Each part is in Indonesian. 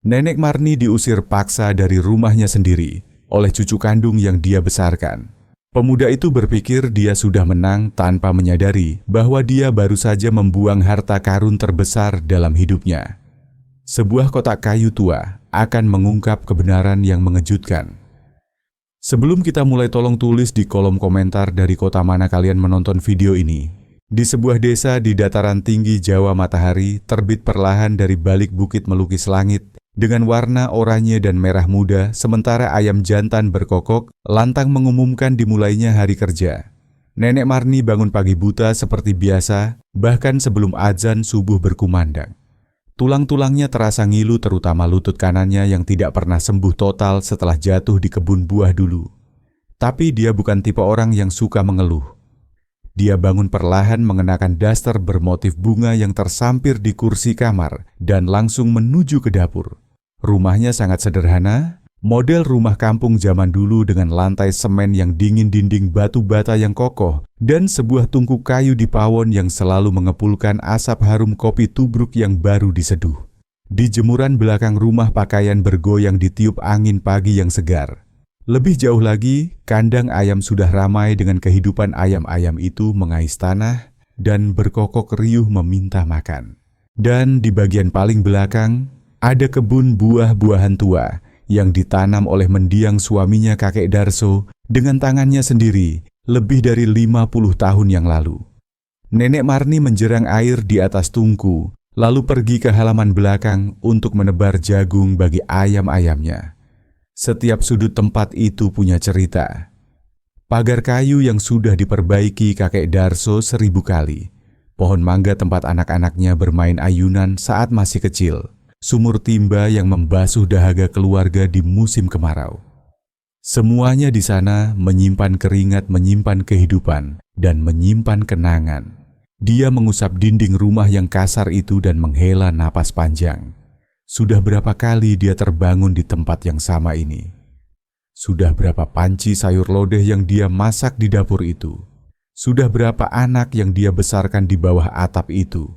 Nenek Marni diusir paksa dari rumahnya sendiri oleh cucu kandung yang dia besarkan. Pemuda itu berpikir dia sudah menang tanpa menyadari bahwa dia baru saja membuang harta karun terbesar dalam hidupnya. Sebuah kotak kayu tua akan mengungkap kebenaran yang mengejutkan. Sebelum kita mulai, tolong tulis di kolom komentar dari kota mana kalian menonton video ini. Di sebuah desa di dataran tinggi Jawa, matahari terbit perlahan dari balik bukit melukis langit dengan warna oranye dan merah muda, sementara ayam jantan berkokok lantang mengumumkan dimulainya hari kerja. Nenek Marni bangun pagi buta seperti biasa, bahkan sebelum azan subuh berkumandang. Tulang-tulangnya terasa ngilu, terutama lutut kanannya yang tidak pernah sembuh total setelah jatuh di kebun buah dulu. Tapi dia bukan tipe orang yang suka mengeluh. Dia bangun perlahan mengenakan daster bermotif bunga yang tersampir di kursi kamar dan langsung menuju ke dapur. Rumahnya sangat sederhana, model rumah kampung zaman dulu dengan lantai semen yang dingin, dinding batu bata yang kokoh, dan sebuah tungku kayu di pawon yang selalu mengepulkan asap harum kopi tubruk yang baru diseduh. Di jemuran belakang rumah pakaian bergoyang ditiup angin pagi yang segar. Lebih jauh lagi, kandang ayam sudah ramai dengan kehidupan ayam-ayam itu mengais tanah dan berkokok riuh meminta makan. Dan di bagian paling belakang, ada kebun buah-buahan tua yang ditanam oleh mendiang suaminya kakek Darso dengan tangannya sendiri lebih dari 50 tahun yang lalu. Nenek Marni menjerang air di atas tungku, lalu pergi ke halaman belakang untuk menebar jagung bagi ayam-ayamnya. Setiap sudut tempat itu punya cerita. Pagar kayu yang sudah diperbaiki kakek Darso 1000 kali. Pohon mangga tempat anak-anaknya bermain ayunan saat masih kecil. Sumur timba yang membasuh dahaga keluarga di musim kemarau. Semuanya di sana menyimpan keringat, menyimpan kehidupan, dan menyimpan kenangan. Dia mengusap dinding rumah yang kasar itu dan menghela napas panjang. Sudah berapa kali dia terbangun di tempat yang sama ini? Sudah berapa panci sayur lodeh yang dia masak di dapur itu? Sudah berapa anak yang dia besarkan di bawah atap itu?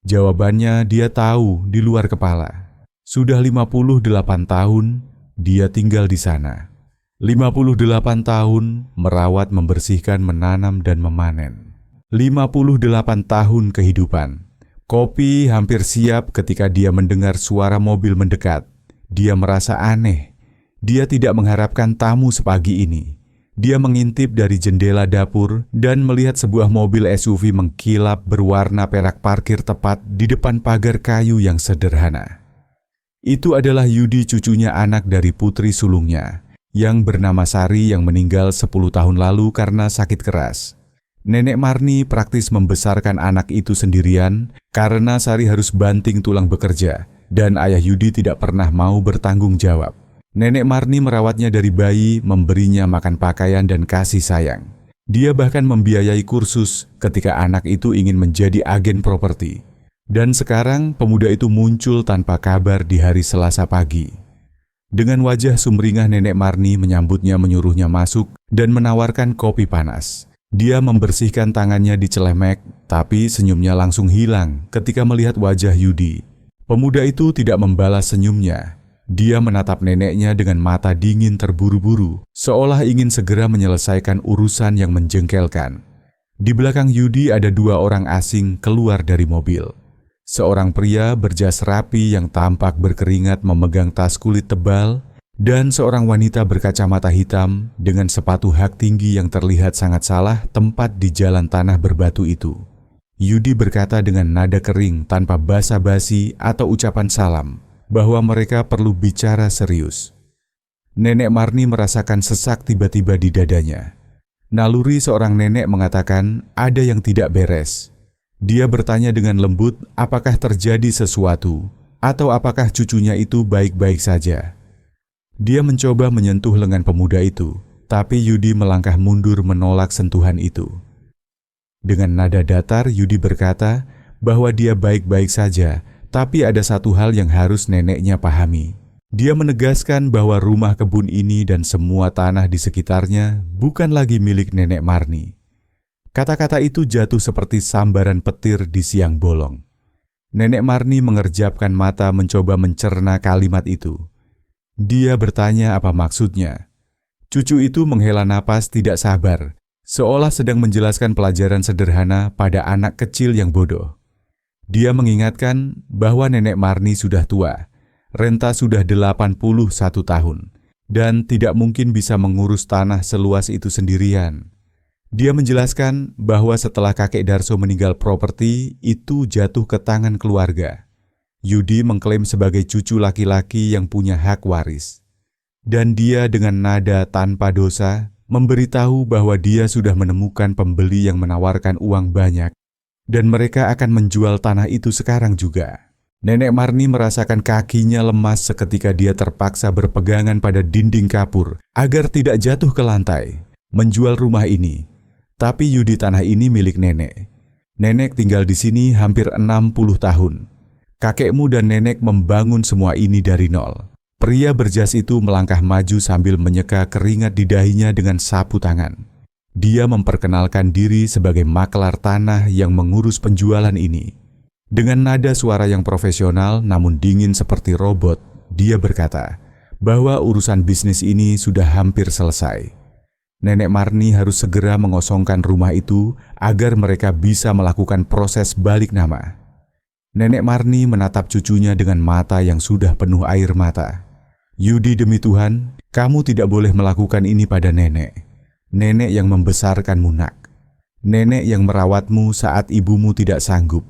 Jawabannya dia tahu di luar kepala. Sudah 58 tahun dia tinggal di sana. 58 tahun merawat, membersihkan, menanam, dan memanen. 58 tahun kehidupan. Kopi hampir siap ketika dia mendengar suara mobil mendekat. Dia merasa aneh. Dia tidak mengharapkan tamu sepagi ini. Dia mengintip dari jendela dapur dan melihat sebuah mobil SUV mengkilap berwarna perak parkir tepat di depan pagar kayu yang sederhana. Itu adalah Yudi, cucunya anak dari putri sulungnya, yang bernama Sari yang meninggal 10 tahun lalu karena sakit keras. Nenek Marni praktis membesarkan anak itu sendirian karena Sari harus banting tulang bekerja dan ayah Yudi tidak pernah mau bertanggung jawab. Nenek Marni merawatnya dari bayi, memberinya makan pakaian dan kasih sayang. Dia bahkan membiayai kursus ketika anak itu ingin menjadi agen properti. Dan sekarang pemuda itu muncul tanpa kabar di hari Selasa pagi. Dengan wajah sumringah, Nenek Marni menyambutnya, menyuruhnya masuk dan menawarkan kopi panas. Dia membersihkan tangannya di celemek, tapi senyumnya langsung hilang ketika melihat wajah Yudi. Pemuda itu tidak membalas senyumnya. Dia menatap neneknya dengan mata dingin terburu-buru, seolah ingin segera menyelesaikan urusan yang menjengkelkan. Di belakang Yudi ada 2 orang asing keluar dari mobil. Seorang pria berjas rapi yang tampak berkeringat memegang tas kulit tebal, dan seorang wanita berkacamata hitam dengan sepatu hak tinggi yang terlihat sangat salah tempat di jalan tanah berbatu itu. Yudi berkata dengan nada kering tanpa basa-basi atau ucapan salam, bahwa mereka perlu bicara serius. Nenek Marni merasakan sesak tiba-tiba di dadanya. Naluri seorang nenek mengatakan ada yang tidak beres. Dia bertanya dengan lembut apakah terjadi sesuatu, atau apakah cucunya itu baik-baik saja. Dia mencoba menyentuh lengan pemuda itu, tapi Yudi melangkah mundur menolak sentuhan itu. Dengan nada datar, Yudi berkata bahwa dia baik-baik saja, tapi ada satu hal yang harus neneknya pahami. Dia menegaskan bahwa rumah kebun ini dan semua tanah di sekitarnya bukan lagi milik Nenek Marni. Kata-kata itu jatuh seperti sambaran petir di siang bolong. Nenek Marni mengerjapkan mata mencoba mencerna kalimat itu. Dia bertanya apa maksudnya. Cucu itu menghela napas tidak sabar, seolah sedang menjelaskan pelajaran sederhana pada anak kecil yang bodoh. Dia mengingatkan bahwa nenek Marni sudah tua, renta sudah 81 tahun, dan tidak mungkin bisa mengurus tanah seluas itu sendirian. Dia menjelaskan bahwa setelah kakek Darso meninggal properti itu jatuh ke tangan keluarga. Yudi mengklaim sebagai cucu laki-laki yang punya hak waris. Dan dia dengan nada tanpa dosa memberitahu bahwa dia sudah menemukan pembeli yang menawarkan uang banyak dan mereka akan menjual tanah itu sekarang juga. Nenek Marni merasakan kakinya lemas seketika dia terpaksa berpegangan pada dinding kapur agar tidak jatuh ke lantai. Menjual rumah ini. Tapi Yudi tanah ini milik nenek. Nenek tinggal di sini hampir 60 tahun. Kakekmu dan nenek membangun semua ini dari nol. Pria berjas itu melangkah maju sambil menyeka keringat di dahinya dengan sapu tangan. Dia memperkenalkan diri sebagai maklar tanah yang mengurus penjualan ini. Dengan nada suara yang profesional namun dingin seperti robot, dia berkata bahwa urusan bisnis ini sudah hampir selesai. Nenek Marni harus segera mengosongkan rumah itu agar mereka bisa melakukan proses balik nama. Nenek Marni menatap cucunya dengan mata yang sudah penuh air mata. Yudi, demi Tuhan, kamu tidak boleh melakukan ini pada nenek. Nenek yang membesarkanmu nak. Nenek yang merawatmu saat ibumu tidak sanggup.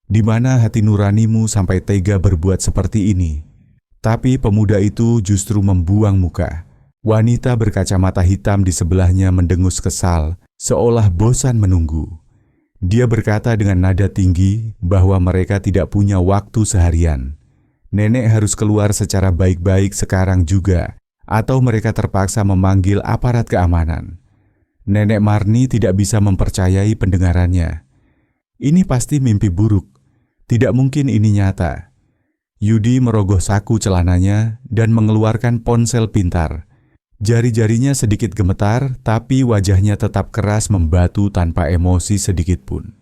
Di mana hati nuranimu sampai tega berbuat seperti ini? Tapi pemuda itu justru membuang muka. Wanita berkacamata hitam di sebelahnya mendengus kesal, seolah bosan menunggu. Dia berkata dengan nada tinggi bahwa mereka tidak punya waktu seharian. Nenek harus keluar secara baik-baik sekarang juga, atau mereka terpaksa memanggil aparat keamanan. Nenek Marni tidak bisa mempercayai pendengarannya. Ini pasti mimpi buruk. Tidak mungkin ini nyata. Yudi merogoh saku celananya dan mengeluarkan ponsel pintar. Jari-jarinya sedikit gemetar, tapi wajahnya tetap keras membatu tanpa emosi sedikit pun.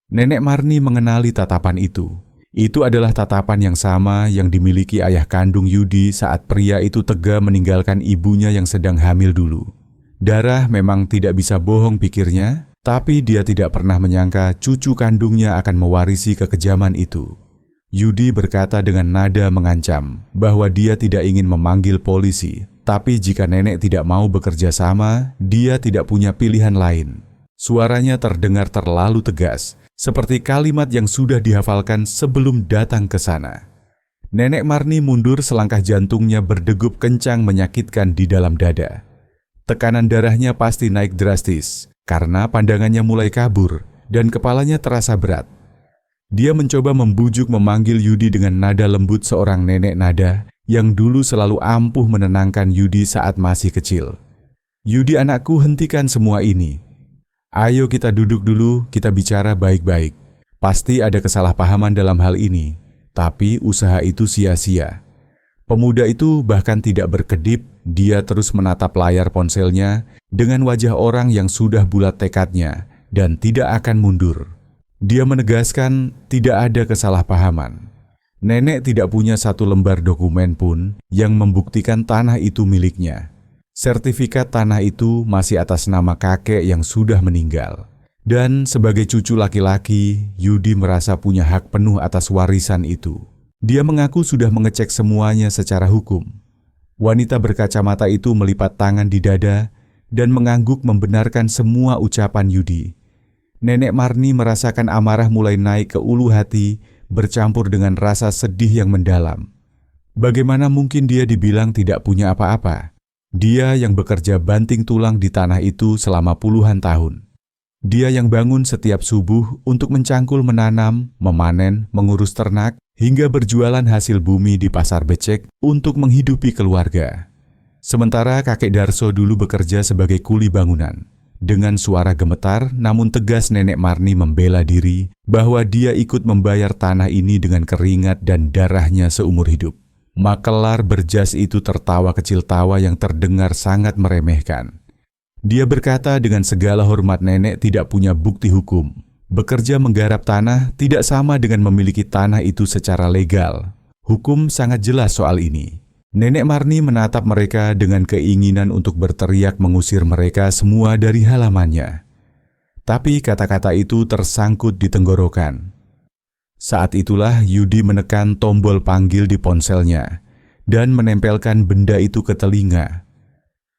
Nenek Marni mengenali tatapan itu. Itu adalah tatapan yang sama yang dimiliki ayah kandung Yudi saat pria itu tega meninggalkan ibunya yang sedang hamil dulu. Darah memang tidak bisa bohong pikirnya, tapi dia tidak pernah menyangka cucu kandungnya akan mewarisi kekejaman itu. Yudi berkata dengan nada mengancam bahwa dia tidak ingin memanggil polisi. Tapi jika nenek tidak mau bekerja sama, dia tidak punya pilihan lain. Suaranya terdengar terlalu tegas, seperti kalimat yang sudah dihafalkan sebelum datang ke sana. Nenek Marni mundur selangkah, jantungnya berdegup kencang menyakitkan di dalam dada. Tekanan darahnya pasti naik drastis, karena pandangannya mulai kabur dan kepalanya terasa berat. Dia mencoba membujuk memanggil Yudi dengan nada lembut seorang nenek nada, yang dulu selalu ampuh menenangkan Yudi saat masih kecil. Yudi anakku, hentikan semua ini. Ayo kita duduk dulu, kita bicara baik-baik. Pasti ada kesalahpahaman dalam hal ini, tapi usaha itu sia-sia. Pemuda itu bahkan tidak berkedip, dia terus menatap layar ponselnya dengan wajah orang yang sudah bulat tekadnya dan tidak akan mundur. Dia menegaskan tidak ada kesalahpahaman. Nenek tidak punya satu lembar dokumen pun yang membuktikan tanah itu miliknya. Sertifikat tanah itu masih atas nama kakek yang sudah meninggal. Dan sebagai cucu laki-laki, Yudi merasa punya hak penuh atas warisan itu. Dia mengaku sudah mengecek semuanya secara hukum. Wanita berkacamata itu melipat tangan di dada dan mengangguk membenarkan semua ucapan Yudi. Nenek Marni merasakan amarah mulai naik ke ulu hati, bercampur dengan rasa sedih yang mendalam. Bagaimana mungkin dia dibilang tidak punya apa-apa? Dia yang bekerja banting tulang di tanah itu selama puluhan tahun. Dia yang bangun setiap subuh untuk mencangkul, menanam, memanen, mengurus ternak, hingga berjualan hasil bumi di pasar becek untuk menghidupi keluarga. Sementara kakek Darso dulu bekerja sebagai kuli bangunan. Dengan suara gemetar namun tegas Nenek Marni membela diri bahwa dia ikut membayar tanah ini dengan keringat dan darahnya seumur hidup. Maklar berjas itu tertawa kecil, tawa yang terdengar sangat meremehkan. Dia berkata dengan segala hormat nenek tidak punya bukti hukum. Bekerja menggarap tanah tidak sama dengan memiliki tanah itu secara legal. Hukum sangat jelas soal ini. Nenek Marni menatap mereka dengan keinginan untuk berteriak mengusir mereka semua dari halamannya. Tapi kata-kata itu tersangkut di tenggorokan. Saat itulah Yudi menekan tombol panggil di ponselnya dan menempelkan benda itu ke telinga.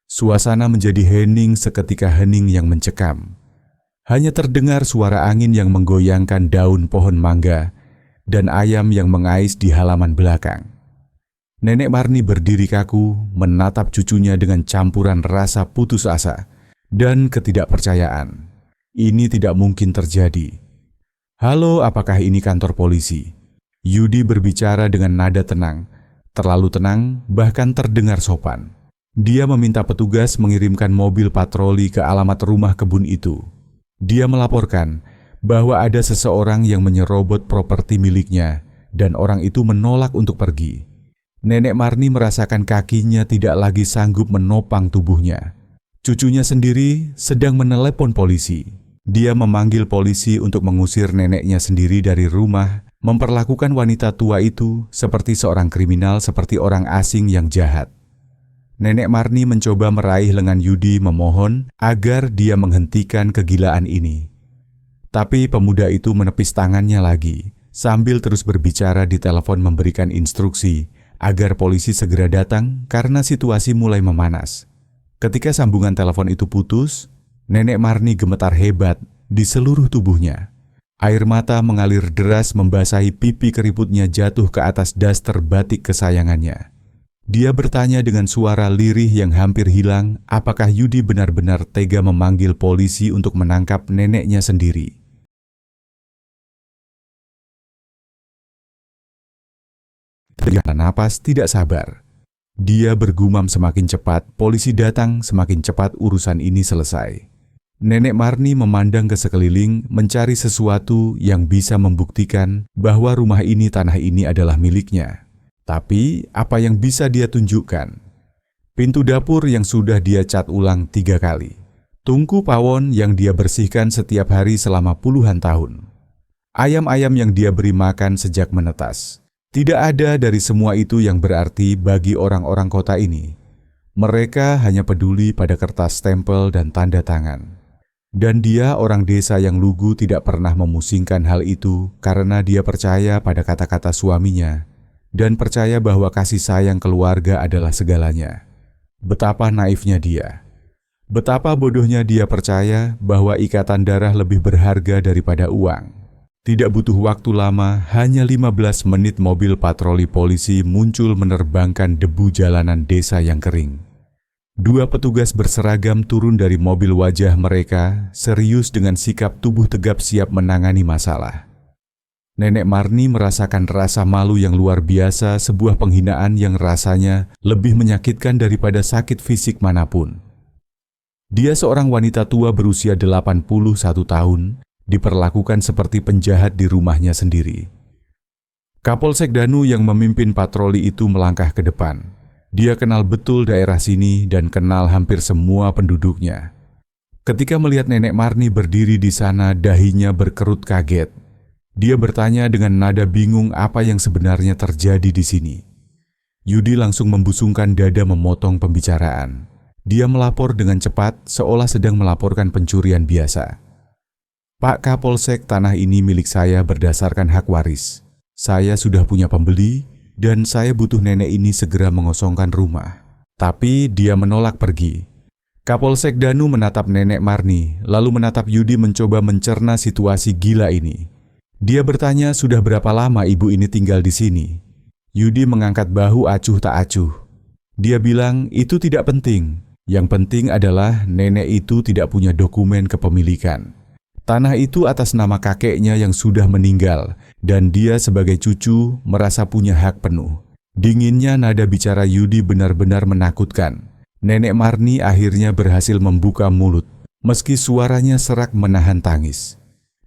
Suasana menjadi hening seketika hening yang mencekam. Hanya terdengar suara angin yang menggoyangkan daun pohon mangga dan ayam yang mengais di halaman belakang. Nenek Marni berdiri kaku, menatap cucunya dengan campuran rasa putus asa dan ketidakpercayaan. Ini tidak mungkin terjadi. "Halo, apakah ini kantor polisi?" Yudi berbicara dengan nada tenang, terlalu tenang, bahkan terdengar sopan. Dia meminta petugas mengirimkan mobil patroli ke alamat rumah kebun itu. Dia melaporkan bahwa ada seseorang yang menyerobot properti miliknya dan orang itu menolak untuk pergi. Nenek Marni merasakan kakinya tidak lagi sanggup menopang tubuhnya. Cucunya sendiri sedang menelepon polisi. Dia memanggil polisi untuk mengusir neneknya sendiri dari rumah, memperlakukan wanita tua itu seperti seorang kriminal, seperti orang asing yang jahat. Nenek Marni mencoba meraih lengan Yudi, memohon agar dia menghentikan kegilaan ini. Tapi pemuda itu menepis tangannya lagi, sambil terus berbicara di telepon memberikan instruksi agar polisi segera datang karena situasi mulai memanas. Ketika sambungan telepon itu putus, Nenek Marni gemetar hebat di seluruh tubuhnya. Air mata mengalir deras membasahi pipi, keriputnya jatuh ke atas daster batik kesayangannya. Dia bertanya dengan suara lirih yang hampir hilang, apakah Yudi benar-benar tega memanggil polisi untuk menangkap neneknya sendiri. Terhela napas tidak sabar. Dia bergumam, semakin cepat polisi datang, semakin cepat urusan ini selesai. Nenek Marni memandang ke sekeliling, mencari sesuatu yang bisa membuktikan bahwa rumah ini, tanah ini adalah miliknya. Tapi, apa yang bisa dia tunjukkan? Pintu dapur yang sudah dia cat ulang 3 kali. Tungku pawon yang dia bersihkan setiap hari selama puluhan tahun. Ayam-ayam yang dia beri makan sejak menetas. Tidak ada dari semua itu yang berarti bagi orang-orang kota ini. Mereka hanya peduli pada kertas stempel dan tanda tangan. Dan dia, orang desa yang lugu, tidak pernah memusingkan hal itu karena dia percaya pada kata-kata suaminya dan percaya bahwa kasih sayang keluarga adalah segalanya. Betapa naifnya dia. Betapa bodohnya dia percaya bahwa ikatan darah lebih berharga daripada uang. Tidak butuh waktu lama, hanya 15 menit mobil patroli polisi muncul menerbangkan debu jalanan desa yang kering. 2 petugas berseragam turun dari mobil, wajah mereka serius dengan sikap tubuh tegap siap menangani masalah. Nenek Marni merasakan rasa malu yang luar biasa, sebuah penghinaan yang rasanya lebih menyakitkan daripada sakit fisik manapun. Dia seorang wanita tua berusia 81 tahun, diperlakukan seperti penjahat di rumahnya sendiri. Kapolsek Danu yang memimpin patroli itu melangkah ke depan. Dia kenal betul daerah sini dan kenal hampir semua penduduknya. Ketika melihat Nenek Marni berdiri di sana, dahinya berkerut kaget. Dia bertanya dengan nada bingung apa yang sebenarnya terjadi di sini. Yudi langsung membusungkan dada memotong pembicaraan. Dia melapor dengan cepat, seolah sedang melaporkan pencurian biasa. "Pak Kapolsek, tanah ini milik saya berdasarkan hak waris. Saya sudah punya pembeli, dan saya butuh nenek ini segera mengosongkan rumah." Tapi dia menolak pergi. Kapolsek Danu menatap Nenek Marni, lalu menatap Yudi mencoba mencerna situasi gila ini. Dia bertanya, "Sudah berapa lama ibu ini tinggal di sini?" Yudi mengangkat bahu acuh tak acuh. Dia bilang, "Itu tidak penting. Yang penting adalah nenek itu tidak punya dokumen kepemilikan. Tanah itu atas nama kakeknya yang sudah meninggal, dan dia sebagai cucu merasa punya hak penuh." Dinginnya nada bicara Yudi benar-benar menakutkan. Nenek Marni akhirnya berhasil membuka mulut, meski suaranya serak menahan tangis.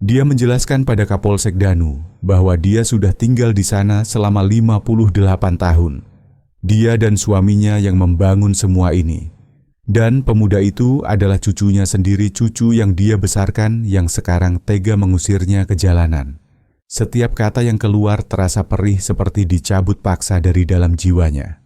Dia menjelaskan pada Kapolsek Danu bahwa dia sudah tinggal di sana selama 58 tahun. Dia dan suaminya yang membangun semua ini. Dan pemuda itu adalah cucunya sendiri, cucu yang dia besarkan yang sekarang tega mengusirnya ke jalanan. Setiap kata yang keluar terasa perih seperti dicabut paksa dari dalam jiwanya.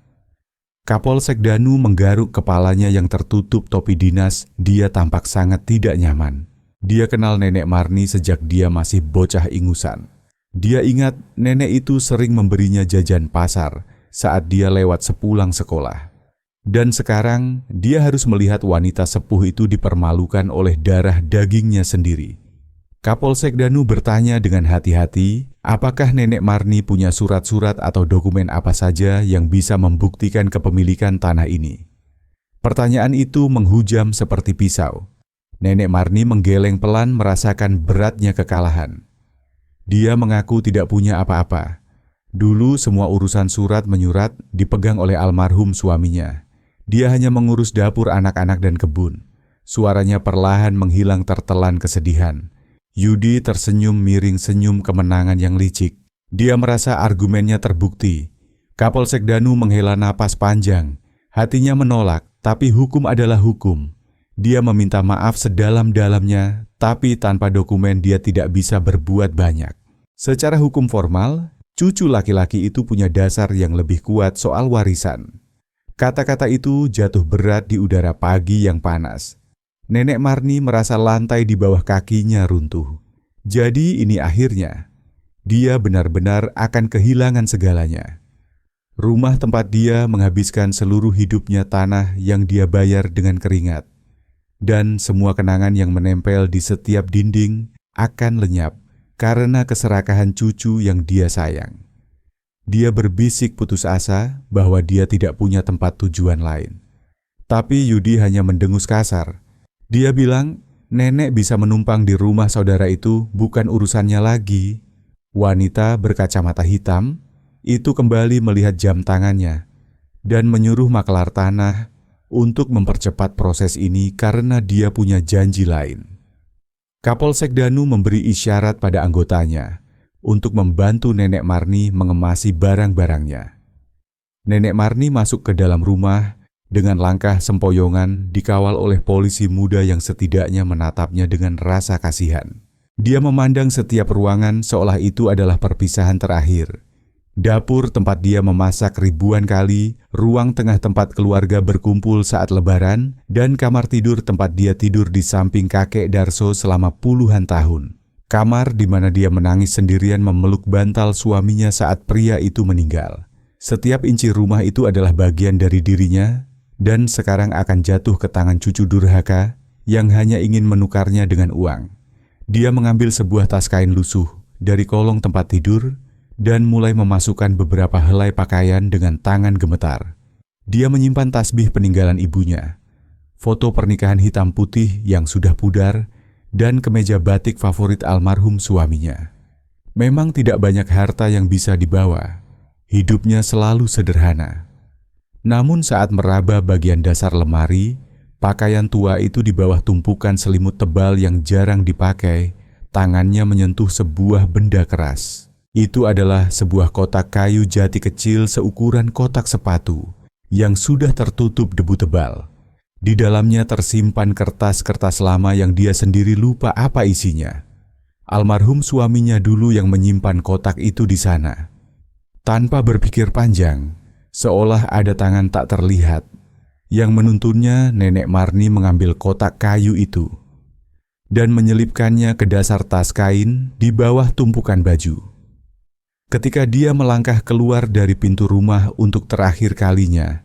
Kapolsek Danu menggaruk kepalanya yang tertutup topi dinas. Dia tampak sangat tidak nyaman. Dia kenal Nenek Marni sejak dia masih bocah ingusan. Dia ingat nenek itu sering memberinya jajan pasar saat dia lewat sepulang sekolah. Dan sekarang dia harus melihat wanita sepuh itu dipermalukan oleh darah dagingnya sendiri. Kapolsek Danu bertanya dengan hati-hati, apakah Nenek Marni punya surat-surat atau dokumen apa saja yang bisa membuktikan kepemilikan tanah ini. Pertanyaan itu menghujam seperti pisau. Nenek Marni menggeleng pelan merasakan beratnya kekalahan. Dia mengaku tidak punya apa-apa. Dulu semua urusan surat menyurat dipegang oleh almarhum suaminya. Dia hanya mengurus dapur, anak-anak, dan kebun. Suaranya perlahan menghilang tertelan kesedihan. Yudi tersenyum miring senyum kemenangan yang licik. Dia merasa argumennya terbukti. Kapolsek Danu menghela napas panjang. Hatinya menolak, tapi hukum adalah hukum. Dia meminta maaf sedalam-dalamnya, tapi tanpa dokumen dia tidak bisa berbuat banyak. Secara hukum formal, cucu laki-laki itu punya dasar yang lebih kuat soal warisan. Kata-kata itu jatuh berat di udara pagi yang panas. Nenek Marni merasa lantai di bawah kakinya runtuh. Jadi ini akhirnya. Dia benar-benar akan kehilangan segalanya. Rumah tempat dia menghabiskan seluruh hidupnya, tanah yang dia bayar dengan keringat. Dan semua kenangan yang menempel di setiap dinding akan lenyap karena keserakahan cucu yang dia sayang. Dia berbisik putus asa bahwa dia tidak punya tempat tujuan lain. Tapi Yudi hanya mendengus kasar. Dia bilang, nenek bisa menumpang di rumah saudara itu bukan urusannya lagi. Wanita berkacamata hitam itu kembali melihat jam tangannya dan menyuruh makelar tanah untuk mempercepat proses ini karena dia punya janji lain. Kapolsek Danu memberi isyarat pada anggotanya untuk membantu Nenek Marni mengemasi barang-barangnya. Nenek Marni masuk ke dalam rumah dengan langkah sempoyongan dikawal oleh polisi muda yang setidaknya menatapnya dengan rasa kasihan. Dia memandang setiap ruangan seolah itu adalah perpisahan terakhir. Dapur tempat dia memasak ribuan kali, ruang tengah tempat keluarga berkumpul saat lebaran, dan kamar tidur tempat dia tidur di samping kakek Darso selama puluhan tahun. Kamar di mana dia menangis sendirian memeluk bantal suaminya saat pria itu meninggal. Setiap inci rumah itu adalah bagian dari dirinya, dan sekarang akan jatuh ke tangan cucu durhaka yang hanya ingin menukarnya dengan uang. Dia mengambil sebuah tas kain lusuh dari kolong tempat tidur, dan mulai memasukkan beberapa helai pakaian dengan tangan gemetar. Dia menyimpan tasbih peninggalan ibunya, foto pernikahan hitam putih yang sudah pudar, dan kemeja batik favorit almarhum suaminya. Memang tidak banyak harta yang bisa dibawa. Hidupnya selalu sederhana. Namun saat meraba bagian dasar lemari, pakaian tua itu di bawah tumpukan selimut tebal yang jarang dipakai, tangannya menyentuh sebuah benda keras. Itu adalah sebuah kotak kayu jati kecil seukuran kotak sepatu yang sudah tertutup debu tebal. Di dalamnya tersimpan kertas-kertas lama yang dia sendiri lupa apa isinya. Almarhum suaminya dulu yang menyimpan kotak itu di sana. Tanpa berpikir panjang, seolah ada tangan tak terlihat yang menuntunnya, Nenek Marni mengambil kotak kayu itu dan menyelipkannya ke dasar tas kain di bawah tumpukan baju. Ketika dia melangkah keluar dari pintu rumah untuk terakhir kalinya,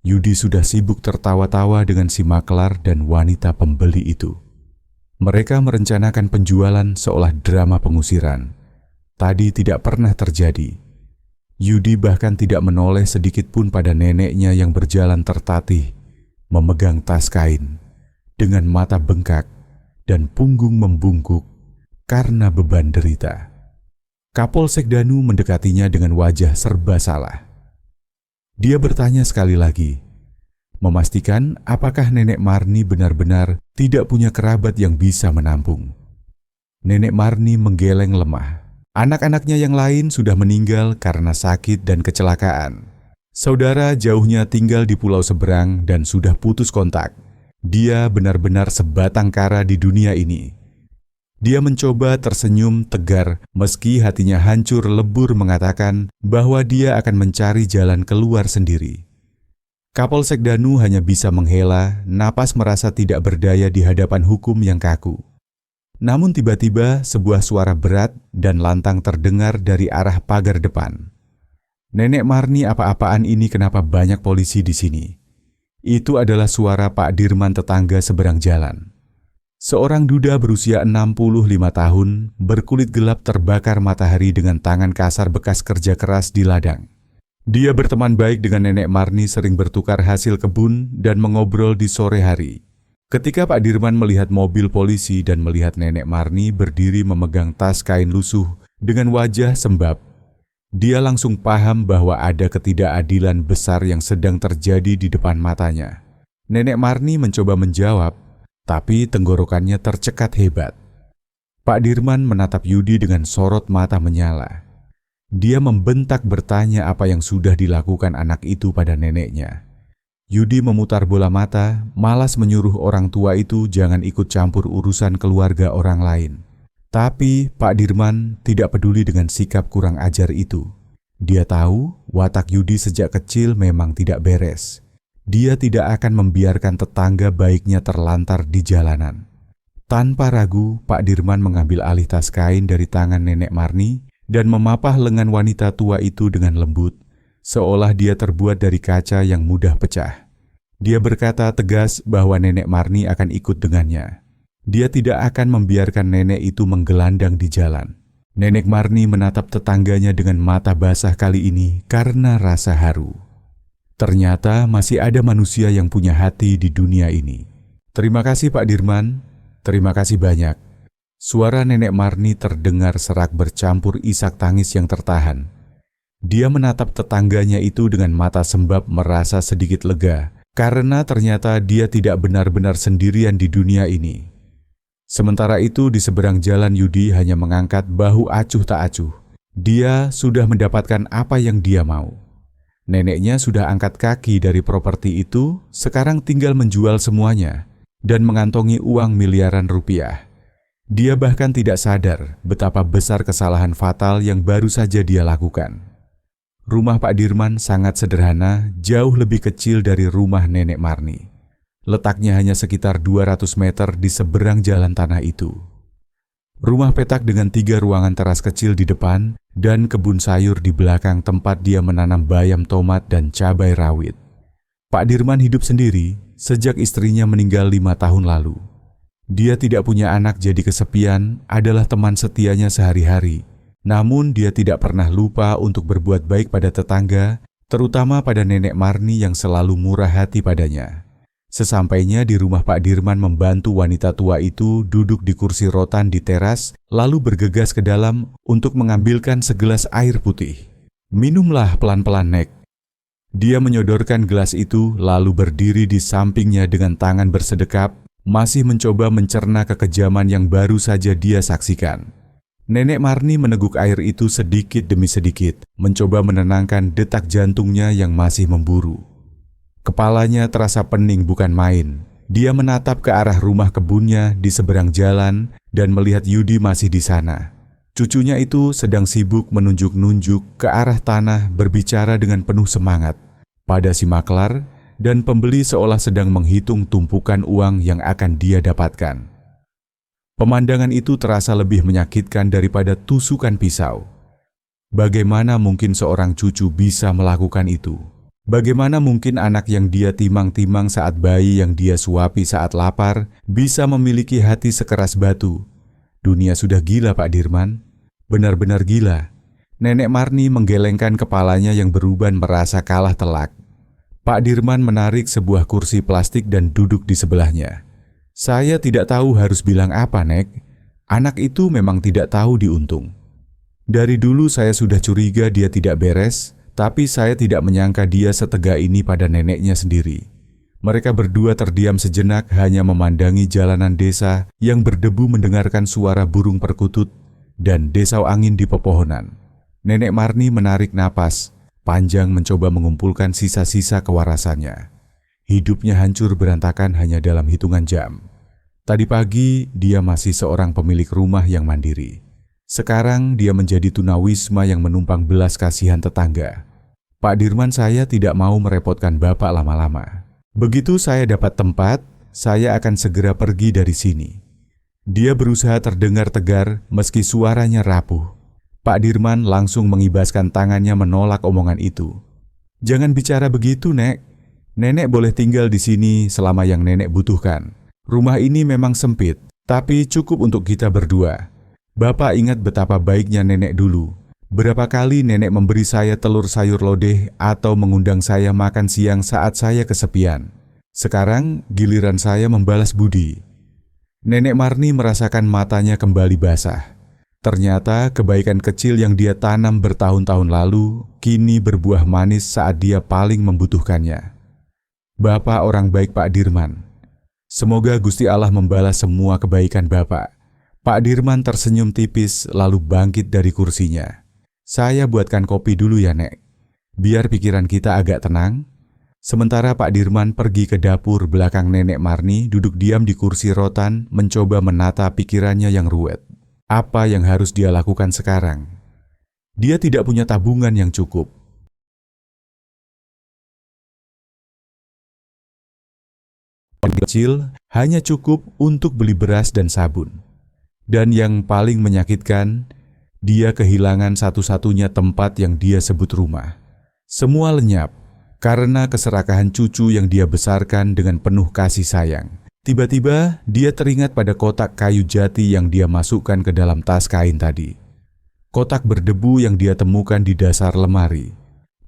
Yudi sudah sibuk tertawa-tawa dengan si maklar dan wanita pembeli itu. Mereka merencanakan penjualan seolah drama pengusiran. Tadi tidak pernah terjadi. Yudi bahkan tidak menoleh sedikit pun pada neneknya yang berjalan tertatih, memegang tas kain, dengan mata bengkak dan punggung membungkuk karena beban derita. Kapolsek Danu mendekatinya dengan wajah serba salah. Dia bertanya sekali lagi, memastikan apakah Nenek Marni benar-benar tidak punya kerabat yang bisa menampung. Nenek Marni menggeleng lemah. Anak-anaknya yang lain sudah meninggal karena sakit dan kecelakaan. Saudara jauhnya tinggal di pulau seberang dan sudah putus kontak. Dia benar-benar sebatang kara di dunia ini. Dia mencoba tersenyum tegar meski hatinya hancur lebur mengatakan bahwa dia akan mencari jalan keluar sendiri. Kapolsek Danu hanya bisa menghela napas merasa tidak berdaya di hadapan hukum yang kaku. Namun tiba-tiba sebuah suara berat dan lantang terdengar dari arah pagar depan. Nenek Marni, apa-apaan ini, kenapa banyak polisi di sini? Itu adalah suara Pak Dirman, tetangga seberang jalan. Seorang duda berusia 65 tahun, berkulit gelap terbakar matahari dengan tangan kasar bekas kerja keras di ladang. Dia berteman baik dengan Nenek Marni, sering bertukar hasil kebun dan mengobrol di sore hari. Ketika Pak Dirman melihat mobil polisi dan melihat Nenek Marni berdiri memegang tas kain lusuh dengan wajah sembab, dia langsung paham bahwa ada ketidakadilan besar yang sedang terjadi di depan matanya. Nenek Marni mencoba menjawab, tapi tenggorokannya tercekat hebat. Pak Dirman menatap Yudi dengan sorot mata menyala. Dia membentak bertanya apa yang sudah dilakukan anak itu pada neneknya. Yudi memutar bola mata, malas menyuruh orang tua itu jangan ikut campur urusan keluarga orang lain. Tapi Pak Dirman tidak peduli dengan sikap kurang ajar itu. Dia tahu watak Yudi sejak kecil memang tidak beres. Dia tidak akan membiarkan tetangga baiknya terlantar di jalanan. Tanpa ragu, Pak Dirman mengambil alih tas kain dari tangan Nenek Marni dan memapah lengan wanita tua itu dengan lembut, seolah dia terbuat dari kaca yang mudah pecah. Dia berkata tegas bahwa Nenek Marni akan ikut dengannya. Dia tidak akan membiarkan nenek itu menggelandang di jalan. Nenek Marni menatap tetangganya dengan mata basah kali ini karena rasa haru. Ternyata masih ada manusia yang punya hati di dunia ini. Terima kasih Pak Dirman, terima kasih banyak. Suara Nenek Marni terdengar serak bercampur isak tangis yang tertahan. Dia menatap tetangganya itu dengan mata sembab merasa sedikit lega, karena ternyata dia tidak benar-benar sendirian di dunia ini. Sementara itu di seberang jalan Yudi hanya mengangkat bahu acuh tak acuh. Dia sudah mendapatkan apa yang dia mau. Neneknya sudah angkat kaki dari properti itu, sekarang tinggal menjual semuanya dan mengantongi uang miliaran rupiah. Dia bahkan tidak sadar betapa besar kesalahan fatal yang baru saja dia lakukan. Rumah Pak Dirman sangat sederhana, jauh lebih kecil dari rumah Nenek Marni. Letaknya hanya sekitar 200 meter di seberang jalan tanah itu. Rumah petak dengan 3 ruangan teras kecil di depan dan kebun sayur di belakang tempat dia menanam bayam, tomat, dan cabai rawit. Pak Dirman hidup sendiri sejak istrinya meninggal 5 tahun lalu. Dia tidak punya anak, jadi kesepian adalah teman setianya sehari-hari. Namun dia tidak pernah lupa untuk berbuat baik pada tetangga, terutama pada Nenek Marni yang selalu murah hati padanya. Sesampainya di rumah, Pak Dirman membantu wanita tua itu duduk di kursi rotan di teras, lalu bergegas ke dalam untuk mengambilkan segelas air putih. Minumlah pelan-pelan, Nek. Dia menyodorkan gelas itu, lalu berdiri di sampingnya dengan tangan bersedekap, masih mencoba mencerna kekejaman yang baru saja dia saksikan. Nenek Marni meneguk air itu sedikit demi sedikit, mencoba menenangkan detak jantungnya yang masih memburu. Kepalanya terasa pening bukan main. Dia menatap ke arah rumah kebunnya di seberang jalan dan melihat Yudi masih di sana. Cucunya itu sedang sibuk menunjuk-nunjuk ke arah tanah, berbicara dengan penuh semangat pada si maklar, dan pembeli seolah sedang menghitung tumpukan uang yang akan dia dapatkan. Pemandangan itu terasa lebih menyakitkan daripada tusukan pisau. Bagaimana mungkin seorang cucu bisa melakukan itu? Bagaimana mungkin anak yang dia timang-timang saat bayi, yang dia suapi saat lapar, bisa memiliki hati sekeras batu? Dunia sudah gila, Pak Dirman. Benar-benar gila. Nenek Marni menggelengkan kepalanya yang beruban merasa kalah telak. Pak Dirman menarik sebuah kursi plastik dan duduk di sebelahnya. Saya tidak tahu harus bilang apa, Nek. Anak itu memang tidak tahu diuntung. Dari dulu saya sudah curiga dia tidak beres, tapi saya tidak menyangka dia setega ini pada neneknya sendiri. Mereka berdua terdiam sejenak, hanya memandangi jalanan desa yang berdebu, mendengarkan suara burung perkutut dan desau angin di pepohonan. Nenek Marni menarik napas, Panjang mencoba mengumpulkan sisa-sisa kewarasannya. Hidupnya hancur berantakan hanya dalam hitungan jam. Tadi pagi, dia masih seorang pemilik rumah yang mandiri. Sekarang dia menjadi tunawisma yang menumpang belas kasihan tetangga. Pak Dirman, saya tidak mau merepotkan Bapak lama-lama. Begitu saya dapat tempat, saya akan segera pergi dari sini. Dia berusaha terdengar tegar meski suaranya rapuh. Pak Dirman langsung mengibaskan tangannya menolak omongan itu. Jangan bicara begitu, Nek. Nenek boleh tinggal di sini selama yang nenek butuhkan. Rumah ini memang sempit, tapi cukup untuk kita berdua. Bapak ingat betapa baiknya nenek dulu. Berapa kali nenek memberi saya telur sayur lodeh atau mengundang saya makan siang saat saya kesepian. Sekarang giliran saya membalas budi. Nenek Marni merasakan matanya kembali basah. Ternyata kebaikan kecil yang dia tanam bertahun-tahun lalu kini berbuah manis saat dia paling membutuhkannya. Bapak orang baik, Pak Dirman. Semoga Gusti Allah membalas semua kebaikan Bapak. Pak Dirman tersenyum tipis lalu bangkit dari kursinya. Saya buatkan kopi dulu ya, Nek. Biar pikiran kita agak tenang. Sementara Pak Dirman pergi ke dapur belakang Nenek Marni duduk diam di kursi rotan mencoba menata pikirannya yang ruwet. Apa yang harus dia lakukan sekarang? Dia tidak punya tabungan yang cukup. Uang kecil hanya cukup untuk beli beras dan sabun. Dan yang paling menyakitkan, dia kehilangan satu-satunya tempat yang dia sebut rumah. Semua lenyap karena keserakahan cucu yang dia besarkan dengan penuh kasih sayang. Tiba-tiba dia teringat pada kotak kayu jati yang dia masukkan ke dalam tas kain tadi. Kotak berdebu yang dia temukan di dasar lemari.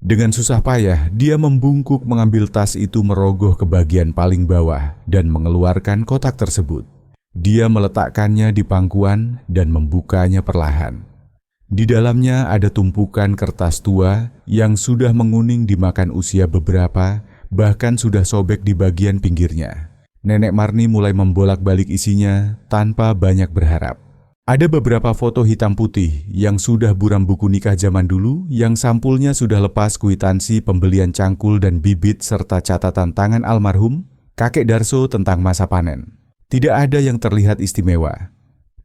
Dengan susah payah, dia membungkuk mengambil tas itu merogoh ke bagian paling bawah dan mengeluarkan kotak tersebut. Dia meletakkannya di pangkuan dan membukanya perlahan. Di dalamnya ada tumpukan kertas tua yang sudah menguning dimakan usia beberapa, bahkan sudah sobek di bagian pinggirnya. Nenek Marni mulai membolak-balik isinya tanpa banyak berharap. Ada beberapa foto hitam putih yang sudah buram buku nikah zaman dulu yang sampulnya sudah lepas kwitansi pembelian cangkul dan bibit serta catatan tangan almarhum kakek Darso tentang masa panen. Tidak ada yang terlihat istimewa.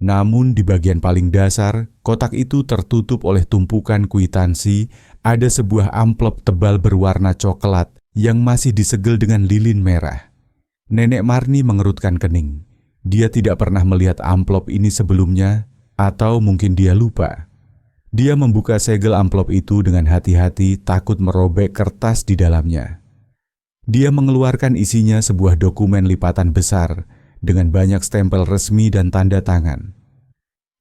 Namun di bagian paling dasar, kotak itu tertutup oleh tumpukan kwitansi, ada sebuah amplop tebal berwarna coklat yang masih disegel dengan lilin merah. Nenek Marni mengerutkan kening. Dia tidak pernah melihat amplop ini sebelumnya, atau mungkin dia lupa. Dia membuka segel amplop itu dengan hati-hati, takut merobek kertas di dalamnya. Dia mengeluarkan isinya sebuah dokumen lipatan besar dengan banyak stempel resmi dan tanda tangan.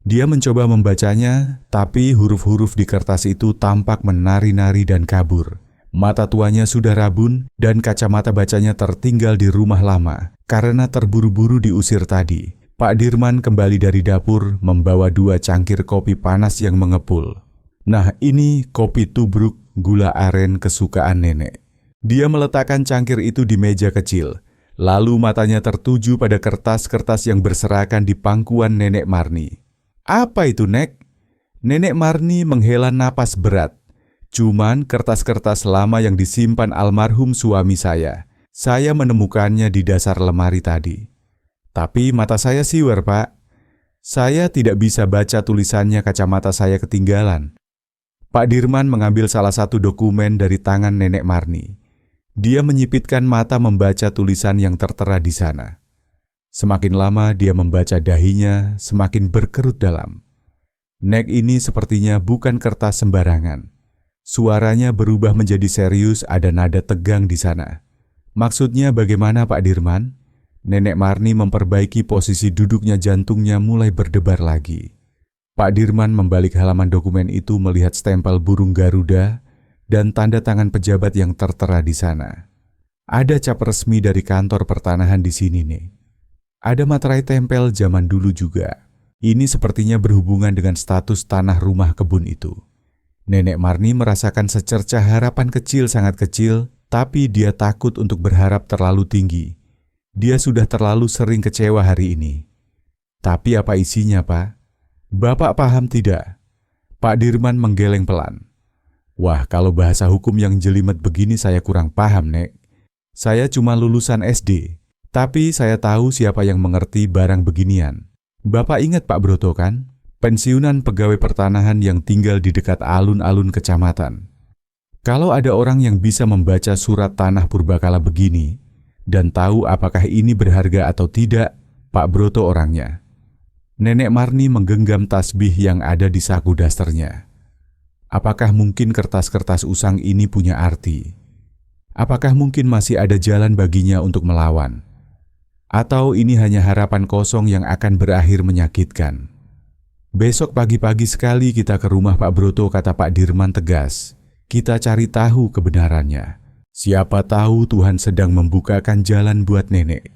Dia mencoba membacanya, tapi huruf-huruf di kertas itu tampak menari-nari dan kabur. Mata tuanya sudah rabun dan kacamata bacanya tertinggal di rumah lama karena terburu-buru diusir tadi. Pak Dirman kembali dari dapur membawa 2 cangkir kopi panas yang mengepul. Nah, ini kopi tubruk gula aren kesukaan nenek. Dia meletakkan cangkir itu di meja kecil, lalu matanya tertuju pada kertas-kertas yang berserakan di pangkuan Nenek Marni. Apa itu, Nek? Nenek Marni menghela napas berat. Cuman kertas-kertas lama yang disimpan almarhum suami saya. Saya menemukannya di dasar lemari tadi. Tapi mata saya siwer, Pak. Saya tidak bisa baca tulisannya, kacamata saya ketinggalan. Pak Dirman mengambil salah satu dokumen dari tangan Nenek Marni. Dia menyipitkan mata membaca tulisan yang tertera di sana. Semakin lama dia membaca, dahinya semakin berkerut dalam. Nek, ini sepertinya bukan kertas sembarangan. Suaranya berubah menjadi serius, ada nada tegang di sana. Maksudnya bagaimana, Pak Dirman? Nenek Marni memperbaiki posisi duduknya, jantungnya mulai berdebar lagi. Pak Dirman membalik halaman dokumen itu melihat stempel burung Garuda dan tanda tangan pejabat yang tertera di sana. Ada cap resmi dari kantor pertanahan di sini, nih. Ada materai tempel zaman dulu juga. Ini sepertinya berhubungan dengan status tanah rumah kebun itu. Nenek Marni merasakan secercah harapan kecil, sangat kecil, tapi dia takut untuk berharap terlalu tinggi. Dia sudah terlalu sering kecewa hari ini. Tapi apa isinya, Pak? Bapak paham tidak? Pak Dirman menggeleng pelan. Wah, kalau bahasa hukum yang jelimet begini saya kurang paham, Nek. Saya cuma lulusan SD, tapi saya tahu siapa yang mengerti barang beginian. Bapak ingat Pak Broto kan? Pensiunan pegawai pertanahan yang tinggal di dekat alun-alun kecamatan. Kalau ada orang yang bisa membaca surat tanah purbakala begini dan tahu apakah ini berharga atau tidak, Pak Broto orangnya. Nenek Marni menggenggam tasbih yang ada di saku dasternya. Apakah mungkin kertas-kertas usang ini punya arti? Apakah mungkin masih ada jalan baginya untuk melawan? Atau ini hanya harapan kosong yang akan berakhir menyakitkan? Besok pagi-pagi sekali kita ke rumah Pak Broto, kata Pak Dirman tegas. Kita cari tahu kebenarannya. Siapa tahu Tuhan sedang membukakan jalan buat nenek.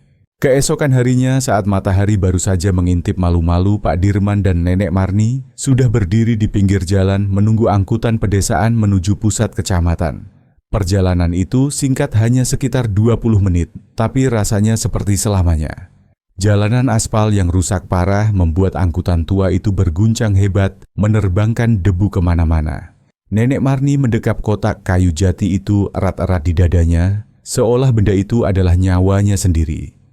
Keesokan harinya saat matahari baru saja mengintip malu-malu, Pak Dirman dan Nenek Marni sudah berdiri di pinggir jalan menunggu angkutan pedesaan menuju pusat kecamatan. Perjalanan itu singkat hanya sekitar 20 menit, tapi rasanya seperti selamanya. Jalanan aspal yang rusak parah membuat angkutan tua itu berguncang hebat, menerbangkan debu kemana-mana. Nenek Marni mendekap kotak kayu jati itu erat-erat di dadanya, seolah benda itu adalah nyawanya sendiri.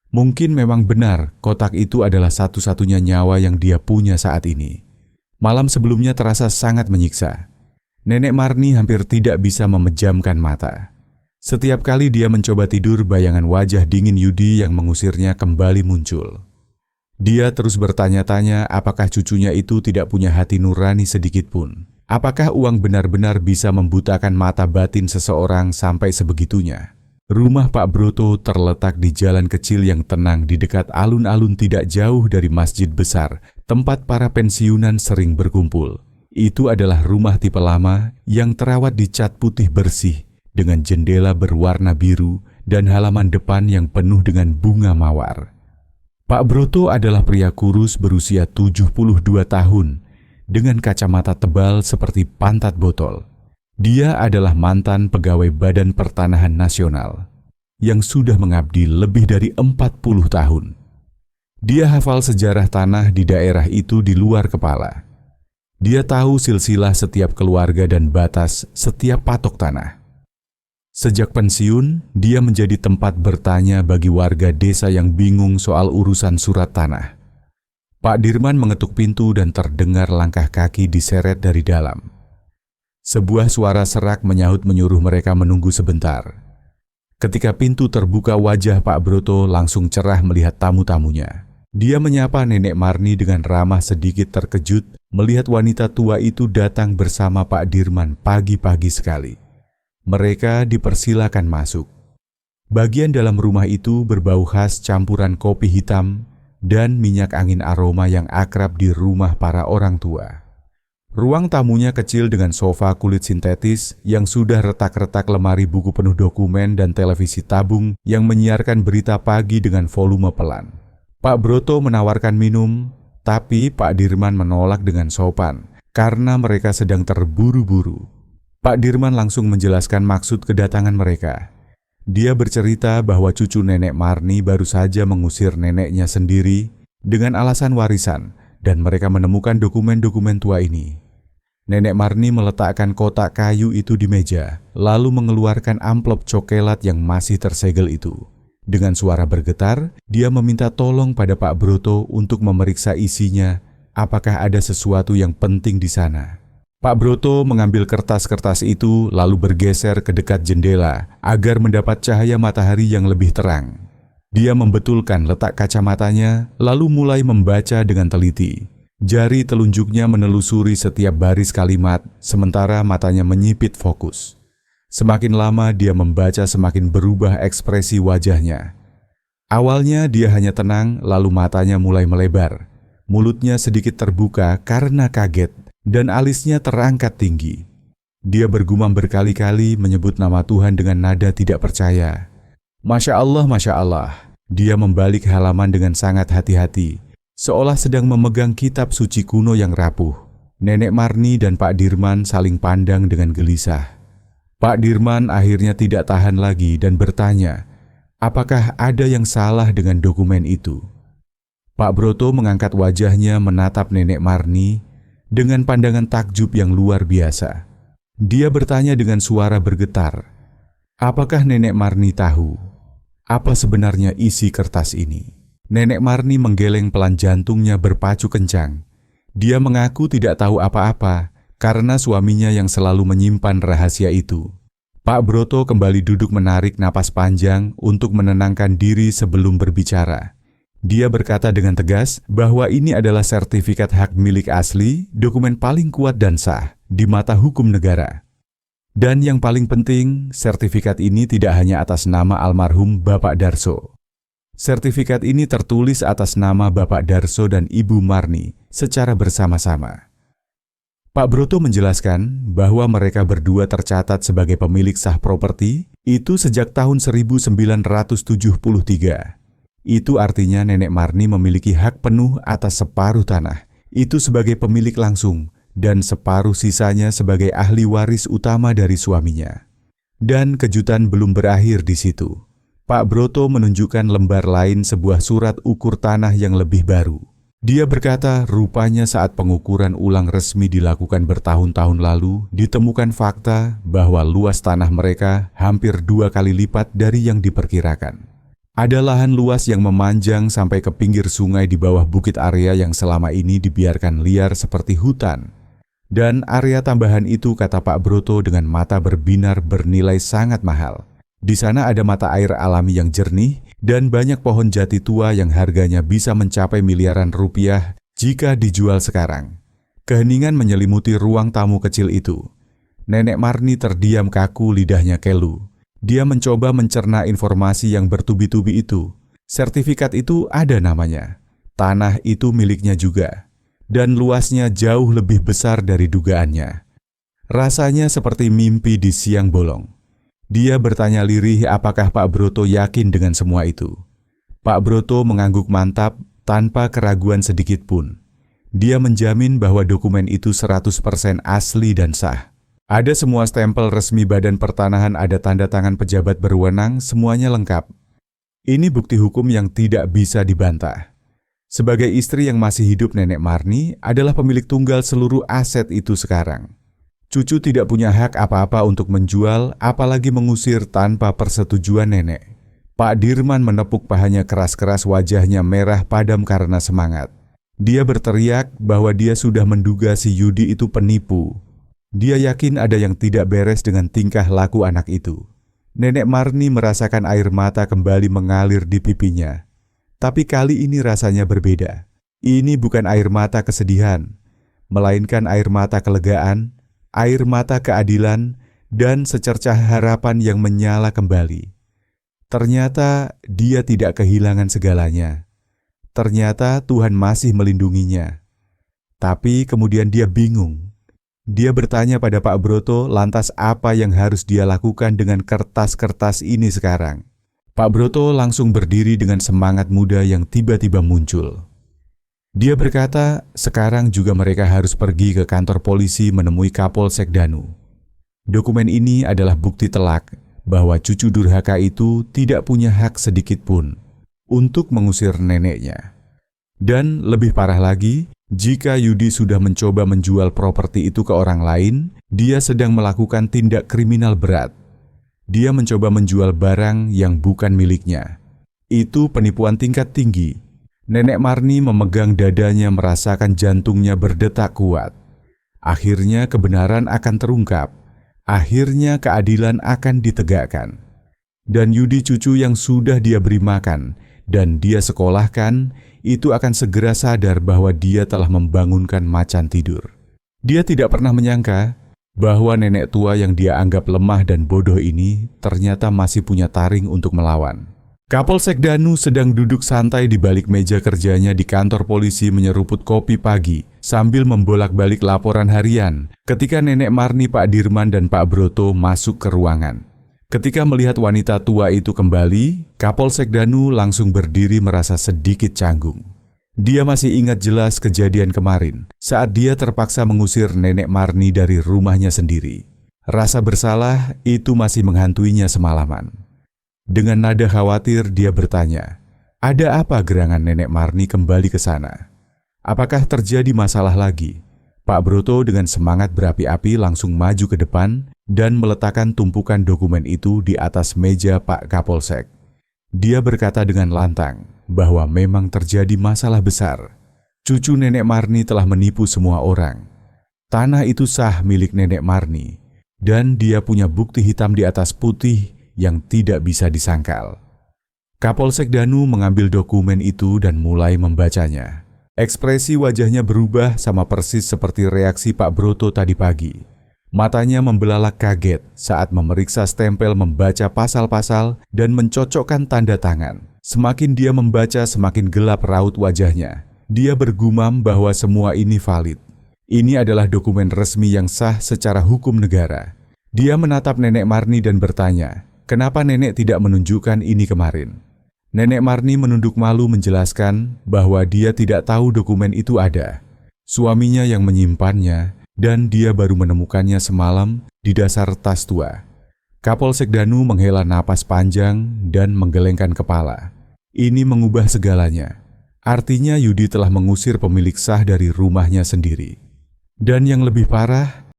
Mungkin memang benar kotak itu adalah satu-satunya nyawa yang dia punya saat ini. Malam sebelumnya terasa sangat menyiksa. Nenek Marni hampir tidak bisa memejamkan mata. Setiap kali dia mencoba tidur, bayangan wajah dingin Yudi yang mengusirnya kembali muncul. Dia terus bertanya-tanya apakah cucunya itu tidak punya hati nurani sedikit pun. Apakah uang benar-benar bisa membutakan mata batin seseorang sampai sebegitunya? Rumah Pak Broto terletak di jalan kecil yang tenang di dekat alun-alun tidak jauh dari masjid besar, tempat para pensiunan sering berkumpul. Itu adalah rumah tipe lama yang terawat dicat putih bersih dengan jendela berwarna biru dan halaman depan yang penuh dengan bunga mawar. Pak Broto adalah pria kurus berusia 72 tahun dengan kacamata tebal seperti pantat botol. Dia adalah mantan pegawai Badan Pertanahan Nasional yang sudah mengabdi lebih dari 40 tahun. Dia hafal sejarah tanah di daerah itu di luar kepala. Dia tahu silsilah setiap keluarga dan batas setiap patok tanah. Sejak pensiun, dia menjadi tempat bertanya bagi warga desa yang bingung soal urusan surat tanah. Pak Dirman mengetuk pintu dan terdengar langkah kaki diseret dari dalam. Sebuah suara serak menyahut-menyuruh mereka menunggu sebentar. Ketika pintu terbuka, wajah Pak Broto langsung cerah melihat tamu-tamunya. Dia menyapa Nenek Marni dengan ramah, sedikit terkejut melihat wanita tua itu datang bersama Pak Dirman pagi-pagi sekali. Mereka dipersilakan masuk. Bagian dalam rumah itu berbau khas campuran kopi hitam dan minyak angin aroma yang akrab di rumah para orang tua. Ruang tamunya kecil dengan sofa kulit sintetis yang sudah retak-retak, lemari buku penuh dokumen, dan televisi tabung yang menyiarkan berita pagi dengan volume pelan. Pak Broto menawarkan minum, tapi Pak Dirman menolak dengan sopan karena mereka sedang terburu-buru. Pak Dirman langsung menjelaskan maksud kedatangan mereka. Dia bercerita bahwa cucu Nenek Marni baru saja mengusir neneknya sendiri dengan alasan warisan, dan mereka menemukan dokumen-dokumen tua ini. Nenek Marni meletakkan kotak kayu itu di meja, lalu mengeluarkan amplop cokelat yang masih tersegel itu. Dengan suara bergetar, dia meminta tolong pada Pak Broto untuk memeriksa isinya, apakah ada sesuatu yang penting di sana. Pak Broto mengambil kertas-kertas itu lalu bergeser ke dekat jendela agar mendapat cahaya matahari yang lebih terang. Dia membetulkan letak kacamatanya lalu mulai membaca dengan teliti. Jari telunjuknya menelusuri setiap baris kalimat sementara matanya menyipit fokus. Semakin lama dia membaca, semakin berubah ekspresi wajahnya. Awalnya dia hanya tenang, lalu matanya mulai melebar. Mulutnya sedikit terbuka karena kaget dan alisnya terangkat tinggi. Dia bergumam berkali-kali menyebut nama Tuhan dengan nada tidak percaya. Masya Allah, Masya Allah. Dia membalik halaman dengan sangat hati-hati, seolah sedang memegang kitab suci kuno yang rapuh. Nenek Marni dan Pak Dirman saling pandang dengan gelisah. Pak Dirman akhirnya tidak tahan lagi dan bertanya, apakah ada yang salah dengan dokumen itu? Pak Broto mengangkat wajahnya menatap Nenek Marni dengan pandangan takjub yang luar biasa. Dia bertanya dengan suara bergetar, "Apakah Nenek Marni tahu apa sebenarnya isi kertas ini?" Nenek Marni menggeleng pelan, jantungnya berpacu kencang. Dia mengaku tidak tahu apa-apa karena suaminya yang selalu menyimpan rahasia itu. Pak Broto kembali duduk menarik napas panjang untuk menenangkan diri sebelum berbicara. Dia berkata dengan tegas bahwa ini adalah sertifikat hak milik asli, dokumen paling kuat dan sah di mata hukum negara. Dan yang paling penting, sertifikat ini tidak hanya atas nama almarhum Bapak Darso. Sertifikat ini tertulis atas nama Bapak Darso dan Ibu Marni secara bersama-sama. Pak Broto menjelaskan bahwa mereka berdua tercatat sebagai pemilik sah properti itu sejak tahun 1973. Itu artinya Nenek Marni memiliki hak penuh atas separuh tanah, itu sebagai pemilik langsung, dan separuh sisanya sebagai ahli waris utama dari suaminya. Dan kejutan belum berakhir di situ. Pak Broto menunjukkan lembar lain, sebuah surat ukur tanah yang lebih baru. Dia berkata rupanya saat pengukuran ulang resmi dilakukan bertahun-tahun lalu, ditemukan fakta bahwa luas tanah mereka hampir 2 kali lipat dari yang diperkirakan. Ada lahan luas yang memanjang sampai ke pinggir sungai di bawah bukit area yang selama ini dibiarkan liar seperti hutan. Dan area tambahan itu, kata Pak Broto dengan mata berbinar, bernilai sangat mahal. Di sana ada mata air alami yang jernih dan banyak pohon jati tua yang harganya bisa mencapai miliaran rupiah jika dijual sekarang. Keheningan menyelimuti ruang tamu kecil itu. Nenek Marni terdiam kaku, lidahnya kelu. Dia mencoba mencerna informasi yang bertubi-tubi itu. Sertifikat itu ada namanya. Tanah itu miliknya juga. Dan luasnya jauh lebih besar dari dugaannya. Rasanya seperti mimpi di siang bolong. Dia bertanya lirih apakah Pak Broto yakin dengan semua itu. Pak Broto mengangguk mantap tanpa keraguan sedikit pun. Dia menjamin bahwa dokumen itu 100% asli dan sah. Ada semua stempel resmi Badan Pertanahan, ada tanda tangan pejabat berwenang, semuanya lengkap. Ini bukti hukum yang tidak bisa dibantah. Sebagai istri yang masih hidup, Nenek Marni adalah pemilik tunggal seluruh aset itu sekarang. Cucu tidak punya hak apa-apa untuk menjual, apalagi mengusir tanpa persetujuan nenek. Pak Dirman menepuk pahanya keras-keras, wajahnya merah padam karena semangat. Dia berteriak bahwa dia sudah menduga si Yudi itu penipu. Dia yakin ada yang tidak beres dengan tingkah laku anak itu. Nenek Marni merasakan air mata kembali mengalir di pipinya. Tapi kali ini rasanya berbeda. Ini bukan air mata kesedihan, melainkan air mata kelegaan, air mata keadilan, dan secercah harapan yang menyala kembali. Ternyata dia tidak kehilangan segalanya. Ternyata Tuhan masih melindunginya. Tapi kemudian dia bingung. Dia bertanya pada Pak Broto, lantas apa yang harus dia lakukan dengan kertas-kertas ini sekarang? Pak Broto langsung berdiri dengan semangat muda yang tiba-tiba muncul. Dia berkata, sekarang juga mereka harus pergi ke kantor polisi menemui Kapolsek Danu. Dokumen ini adalah bukti telak bahwa cucu durhaka itu tidak punya hak sedikit pun untuk mengusir neneknya. Dan lebih parah lagi, jika Yudi sudah mencoba menjual properti itu ke orang lain, dia sedang melakukan tindak kriminal berat. Dia mencoba menjual barang yang bukan miliknya. Itu penipuan tingkat tinggi. Nenek Marni memegang dadanya, merasakan jantungnya berdetak kuat. Akhirnya kebenaran akan terungkap. Akhirnya keadilan akan ditegakkan. Dan Yudi, cucu yang sudah dia beri makan dan dia sekolahkan, itu akan segera sadar bahwa dia telah membangunkan macan tidur. Dia tidak pernah menyangka bahwa nenek tua yang dia anggap lemah dan bodoh ini ternyata masih punya taring untuk melawan. Kapolsek Danu sedang duduk santai di balik meja kerjanya di kantor polisi menyeruput kopi pagi sambil membolak-balik laporan harian ketika Nenek Marni, Pak Dirman, dan Pak Broto masuk ke ruangan. Ketika melihat wanita tua itu kembali, Kapolsek Danu langsung berdiri merasa sedikit canggung. Dia masih ingat jelas kejadian kemarin saat dia terpaksa mengusir Nenek Marni dari rumahnya sendiri. Rasa bersalah itu masih menghantuinya semalaman. Dengan nada khawatir dia bertanya, ada apa gerangan Nenek Marni kembali ke sana? Apakah terjadi masalah lagi? Pak Broto dengan semangat berapi-api langsung maju ke depan dan meletakkan tumpukan dokumen itu di atas meja Pak Kapolsek. Dia berkata dengan lantang bahwa memang terjadi masalah besar. Cucu Nenek Marni telah menipu semua orang. Tanah itu sah milik Nenek Marni, dan dia punya bukti hitam di atas putih yang tidak bisa disangkal. Kapolsek Danu mengambil dokumen itu dan mulai membacanya. Ekspresi wajahnya berubah sama persis seperti reaksi Pak Broto tadi pagi. Matanya membelalak kaget saat memeriksa stempel, membaca pasal-pasal dan mencocokkan tanda tangan. Semakin dia membaca, semakin gelap raut wajahnya. Dia bergumam bahwa semua ini valid. Ini adalah dokumen resmi yang sah secara hukum negara. Dia menatap Nenek Marni dan bertanya, kenapa Nenek tidak menunjukkan ini kemarin? Nenek Marni menunduk malu menjelaskan bahwa dia tidak tahu dokumen itu ada. Suaminya yang menyimpannya dan dia baru menemukannya semalam di dasar tas tua. Kapolsek Danu menghela napas panjang dan menggelengkan kepala. Ini mengubah segalanya. Artinya Yudi telah mengusir pemilik sah dari rumahnya sendiri. Dan yang lebih parah,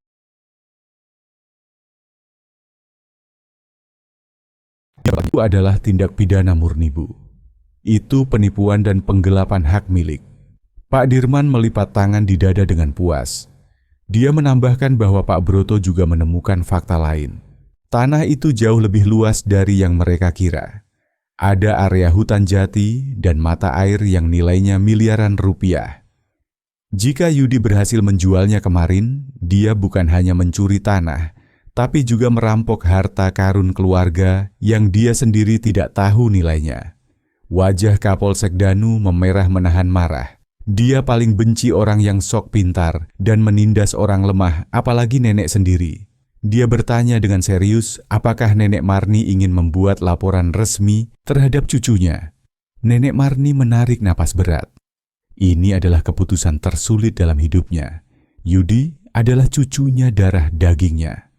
itu adalah tindak pidana murni, Bu. Itu penipuan dan penggelapan hak milik. Pak Dirman melipat tangan di dada dengan puas. Dia menambahkan bahwa Pak Broto juga menemukan fakta lain. Tanah itu jauh lebih luas dari yang mereka kira. Ada area hutan jati dan mata air yang nilainya miliaran rupiah. Jika Yudi berhasil menjualnya kemarin, dia bukan hanya mencuri tanah, tapi juga merampok harta karun keluarga yang dia sendiri tidak tahu nilainya. Wajah Kapolsek Danu memerah menahan marah. Dia paling benci orang yang sok pintar dan menindas orang lemah, apalagi nenek sendiri. Dia bertanya dengan serius, apakah Nenek Marni ingin membuat laporan resmi terhadap cucunya. Nenek Marni menarik napas berat. Ini adalah keputusan tersulit dalam hidupnya. Yudi adalah cucunya darah dagingnya.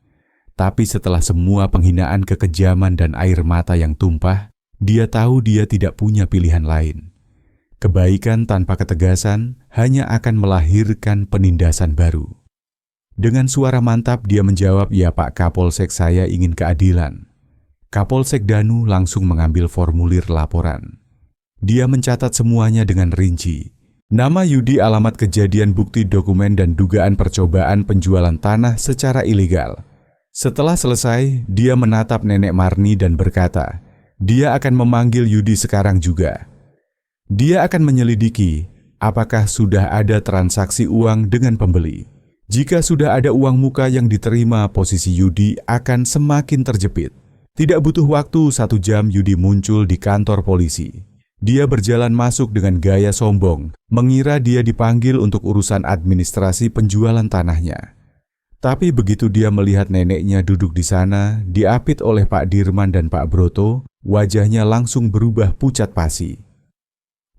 Tapi setelah semua penghinaan, kekejaman, dan air mata yang tumpah, dia tahu dia tidak punya pilihan lain. Kebaikan tanpa ketegasan hanya akan melahirkan penindasan baru. Dengan suara mantap dia menjawab, "Ya Pak Kapolsek, saya ingin keadilan." Kapolsek Danu langsung mengambil formulir laporan. Dia mencatat semuanya dengan rinci. Nama Yudi, alamat kejadian, bukti dokumen, dan dugaan percobaan penjualan tanah secara ilegal. Setelah selesai, dia menatap Nenek Marni dan berkata, dia akan memanggil Yudi sekarang juga. Dia akan menyelidiki apakah sudah ada transaksi uang dengan pembeli. Jika sudah ada uang muka yang diterima, posisi Yudi akan semakin terjepit. Tidak butuh waktu 1 jam, Yudi muncul di kantor polisi. Dia berjalan masuk dengan gaya sombong, mengira dia dipanggil untuk urusan administrasi penjualan tanahnya. Tapi begitu dia melihat neneknya duduk di sana, diapit oleh Pak Dirman dan Pak Broto, wajahnya langsung berubah pucat pasi.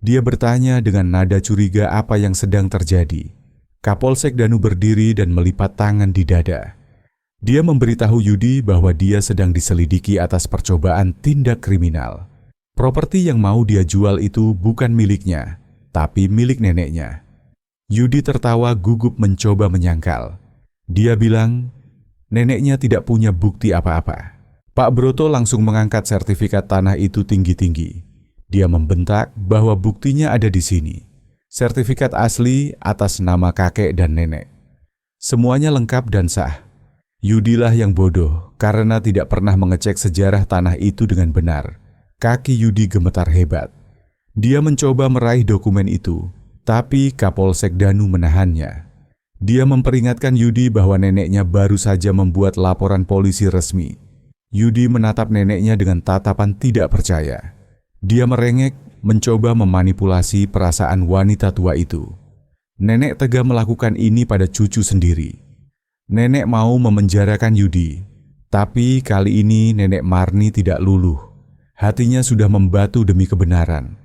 Dia bertanya dengan nada curiga apa yang sedang terjadi. Kapolsek Danu berdiri dan melipat tangan di dada. Dia memberitahu Yudi bahwa dia sedang diselidiki atas percobaan tindak kriminal. Properti yang mau dia jual itu bukan miliknya, tapi milik neneknya. Yudi tertawa gugup mencoba menyangkal. Dia bilang, neneknya tidak punya bukti apa-apa. Pak Broto langsung mengangkat sertifikat tanah itu tinggi-tinggi. Dia membentak bahwa buktinya ada di sini. Sertifikat asli atas nama kakek dan nenek. Semuanya lengkap dan sah. Yudilah yang bodoh karena tidak pernah mengecek sejarah tanah itu dengan benar. Kaki Yudi gemetar hebat. Dia mencoba meraih dokumen itu, tapi Kapolsek Danu menahannya. Dia memperingatkan Yudi bahwa neneknya baru saja membuat laporan polisi resmi. Yudi menatap neneknya dengan tatapan tidak percaya. Dia merengek, mencoba memanipulasi perasaan wanita tua itu. Nenek tega melakukan ini pada cucu sendiri. Nenek mau memenjarakan Yudi, tapi kali ini Nenek Marni tidak luluh. Hatinya sudah membatu demi kebenaran.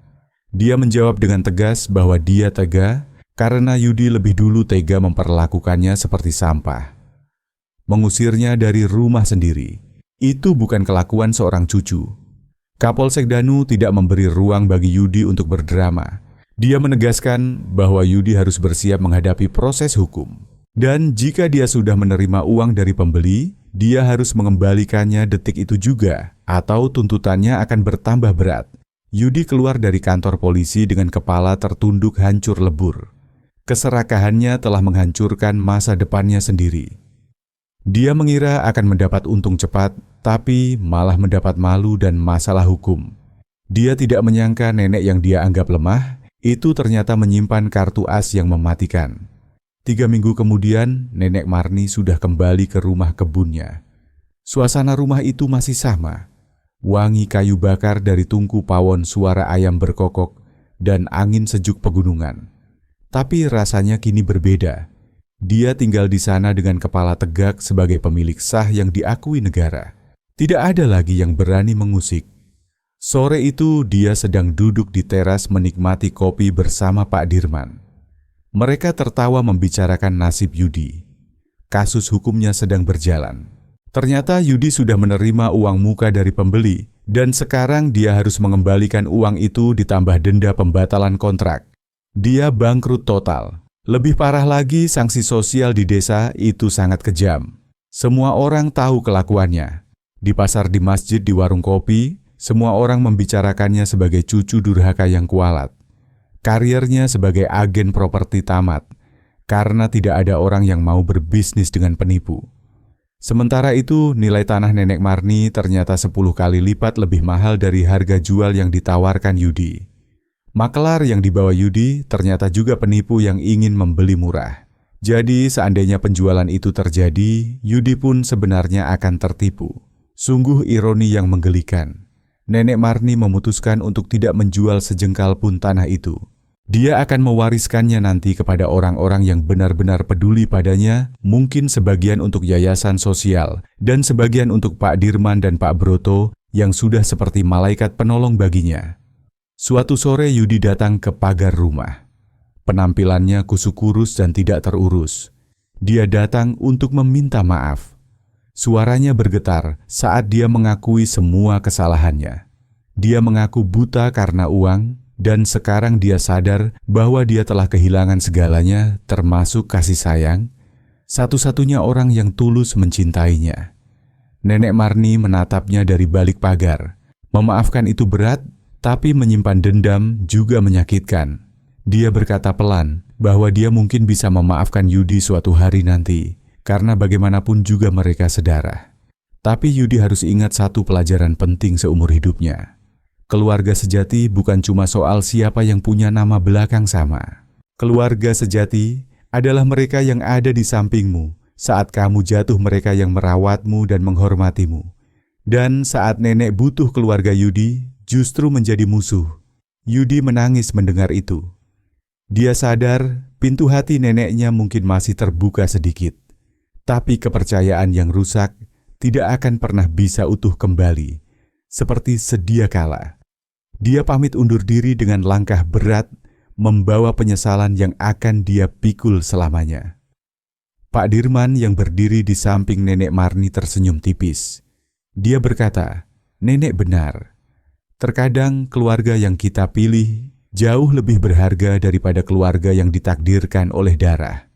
Dia menjawab dengan tegas bahwa dia tega karena Yudi lebih dulu tega memperlakukannya seperti sampah. Mengusirnya dari rumah sendiri. Itu bukan kelakuan seorang cucu. Kapolsek Danu tidak memberi ruang bagi Yudi untuk berdrama. Dia menegaskan bahwa Yudi harus bersiap menghadapi proses hukum. Dan jika dia sudah menerima uang dari pembeli, dia harus mengembalikannya detik itu juga, atau tuntutannya akan bertambah berat. Yudi keluar dari kantor polisi dengan kepala tertunduk hancur lebur. Keserakahannya telah menghancurkan masa depannya sendiri. Dia mengira akan mendapat untung cepat, tapi malah mendapat malu dan masalah hukum. Dia tidak menyangka nenek yang dia anggap lemah, itu ternyata menyimpan kartu as yang mematikan. 3 minggu kemudian, Nenek Marni sudah kembali ke rumah kebunnya. Suasana rumah itu masih sama. Wangi kayu bakar dari tungku pawon, suara ayam berkokok, dan angin sejuk pegunungan. Tapi rasanya kini berbeda. Dia tinggal di sana dengan kepala tegak sebagai pemilik sah yang diakui negara. Tidak ada lagi yang berani mengusik. Sore itu dia sedang duduk di teras menikmati kopi bersama Pak Dirman. Mereka tertawa membicarakan nasib Yudi. Kasus hukumnya sedang berjalan. Ternyata Yudi sudah menerima uang muka dari pembeli, dan sekarang dia harus mengembalikan uang itu ditambah denda pembatalan kontrak. Dia bangkrut total. Lebih parah lagi, sanksi sosial di desa itu sangat kejam. Semua orang tahu kelakuannya. Di pasar, di masjid, di warung kopi, semua orang membicarakannya sebagai cucu durhaka yang kualat. Karirnya sebagai agen properti tamat, karena tidak ada orang yang mau berbisnis dengan penipu. Sementara itu, nilai tanah Nenek Marni ternyata 10 kali lipat lebih mahal dari harga jual yang ditawarkan Yudi. Makelar yang dibawa Yudi ternyata juga penipu yang ingin membeli murah. Jadi seandainya penjualan itu terjadi, Yudi pun sebenarnya akan tertipu. Sungguh ironi yang menggelikan. Nenek Marni memutuskan untuk tidak menjual sejengkal pun tanah itu. Dia akan mewariskannya nanti kepada orang-orang yang benar-benar peduli padanya, mungkin sebagian untuk yayasan sosial, dan sebagian untuk Pak Dirman dan Pak Broto yang sudah seperti malaikat penolong baginya. Suatu sore Yudi datang ke pagar rumah. Penampilannya kusuk kurus dan tidak terurus. Dia datang untuk meminta maaf. Suaranya bergetar saat dia mengakui semua kesalahannya. Dia mengaku buta karena uang, dan sekarang dia sadar bahwa dia telah kehilangan segalanya, termasuk kasih sayang, satu-satunya orang yang tulus mencintainya. Nenek Marni menatapnya dari balik pagar. Memaafkan itu berat, tapi menyimpan dendam juga menyakitkan. Dia berkata pelan bahwa dia mungkin bisa memaafkan Yudi suatu hari nanti, karena bagaimanapun juga mereka sedarah. Tapi Yudi harus ingat satu pelajaran penting seumur hidupnya. Keluarga sejati bukan cuma soal siapa yang punya nama belakang sama. Keluarga sejati adalah mereka yang ada di sampingmu saat kamu jatuh, mereka yang merawatmu dan menghormatimu. Dan saat nenek butuh, keluarga Yudi justru menjadi musuh. Yudi menangis mendengar itu. Dia sadar pintu hati neneknya mungkin masih terbuka sedikit, tapi kepercayaan yang rusak tidak akan pernah bisa utuh kembali, seperti sedia kala. Dia pamit undur diri dengan langkah berat, membawa penyesalan yang akan dia pikul selamanya. Pak Dirman yang berdiri di samping Nenek Marni tersenyum tipis. Dia berkata, "Nenek benar. Terkadang keluarga yang kita pilih jauh lebih berharga daripada keluarga yang ditakdirkan oleh darah."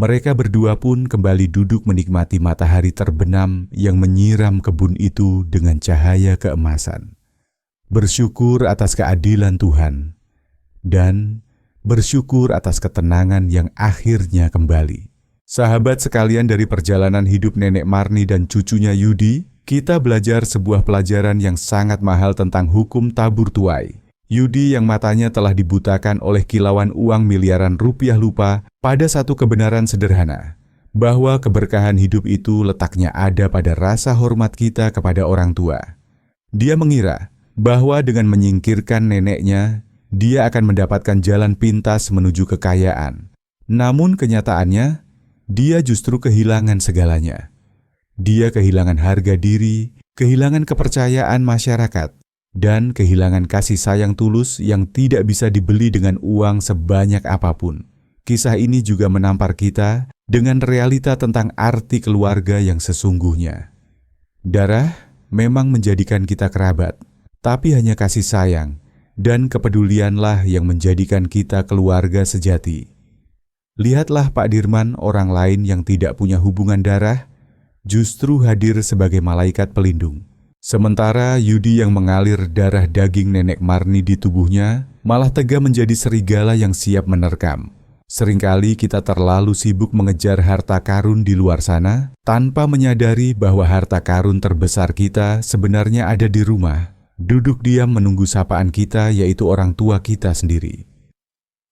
Mereka berdua pun kembali duduk menikmati matahari terbenam yang menyiram kebun itu dengan cahaya keemasan. Bersyukur atas keadilan Tuhan, dan bersyukur atas ketenangan yang akhirnya kembali. Sahabat sekalian, dari perjalanan hidup Nenek Marni dan cucunya Yudi, kita belajar sebuah pelajaran yang sangat mahal tentang hukum tabur tuai. Yudi yang matanya telah dibutakan oleh kilauan uang miliaran rupiah lupa pada satu kebenaran sederhana, bahwa keberkahan hidup itu letaknya ada pada rasa hormat kita kepada orang tua. Dia mengira bahwa dengan menyingkirkan neneknya, dia akan mendapatkan jalan pintas menuju kekayaan. Namun kenyataannya, dia justru kehilangan segalanya. Dia kehilangan harga diri, kehilangan kepercayaan masyarakat, dan kehilangan kasih sayang tulus yang tidak bisa dibeli dengan uang sebanyak apapun. Kisah ini juga menampar kita dengan realita tentang arti keluarga yang sesungguhnya. Darah memang menjadikan kita kerabat, tapi hanya kasih sayang dan kepedulianlah yang menjadikan kita keluarga sejati. Lihatlah Pak Dirman, orang lain yang tidak punya hubungan darah, justru hadir sebagai malaikat pelindung. Sementara Yudi yang mengalir darah daging nenek Marni di tubuhnya, malah tega menjadi serigala yang siap menerkam. Seringkali kita terlalu sibuk mengejar harta karun di luar sana, tanpa menyadari bahwa harta karun terbesar kita sebenarnya ada di rumah, duduk diam menunggu sapaan kita, yaitu orang tua kita sendiri.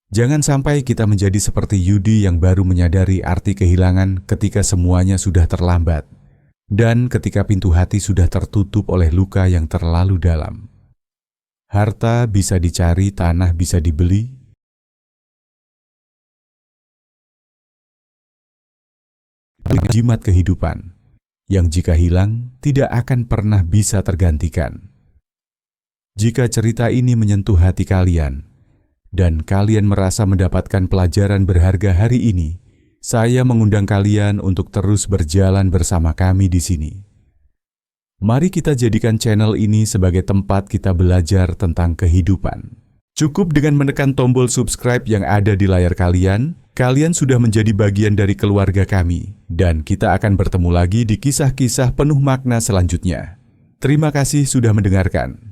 Jangan sampai kita menjadi seperti Yudi yang baru menyadari arti kehilangan ketika semuanya sudah terlambat, dan ketika pintu hati sudah tertutup oleh luka yang terlalu dalam. Harta bisa dicari, tanah bisa dibeli, jimat kehidupan, yang jika hilang tidak akan pernah bisa tergantikan. Jika cerita ini menyentuh hati kalian, dan kalian merasa mendapatkan pelajaran berharga hari ini, saya mengundang kalian untuk terus berjalan bersama kami di sini. Mari kita jadikan channel ini sebagai tempat kita belajar tentang kehidupan. Cukup dengan menekan tombol subscribe yang ada di layar kalian, kalian sudah menjadi bagian dari keluarga kami, dan kita akan bertemu lagi di kisah-kisah penuh makna selanjutnya. Terima kasih sudah mendengarkan.